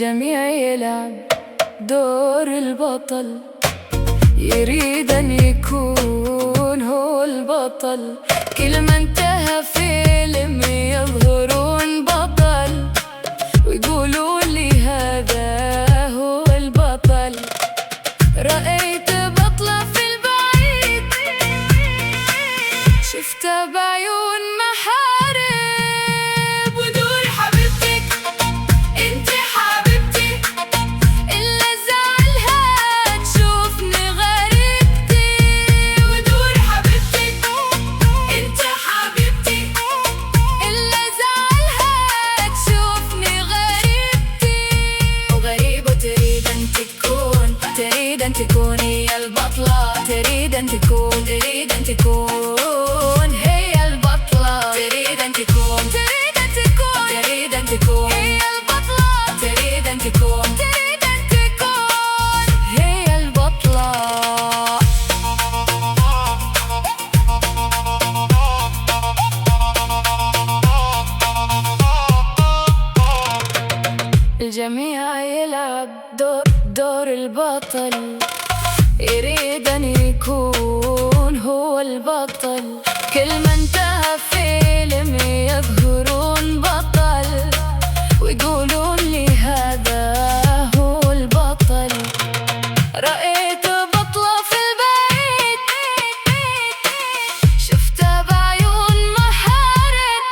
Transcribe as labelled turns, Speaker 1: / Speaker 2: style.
Speaker 1: الجميع يلعب دور البطل، يريد أن يكون هو البطل. كل ما انتهى فيلم يظهرون بطل، ويقولوا لي هذا هو البطل. رأيت بطلة في البعيد، شفتها بعيون محارب. ودوري حبيبتك انت حبيبتي، إلا زعلها تشوفني غريبتي. ودوري حبيبتك انت حبيبتي، إلا زعلها تشوفني غريبتي. وغريبة تريد أن تكون، تريد أن تكون هي البطلة، تريد أن تكون، تريد أن تكون هي البطلة، تريد أن تكون، تريد أن تكون، تريد أن تكون هي البطلة، تريد أن تكون، تريد أن تكون هي البطلة. الجميع يلعب دور البطل، يريد أن يكون هو البطل. كل ما انتهى فيلم يظهرون بطل، ويقولون لي هذا هو البطل. رأيت بطلة في البعيد، شفتها بعيون محارب.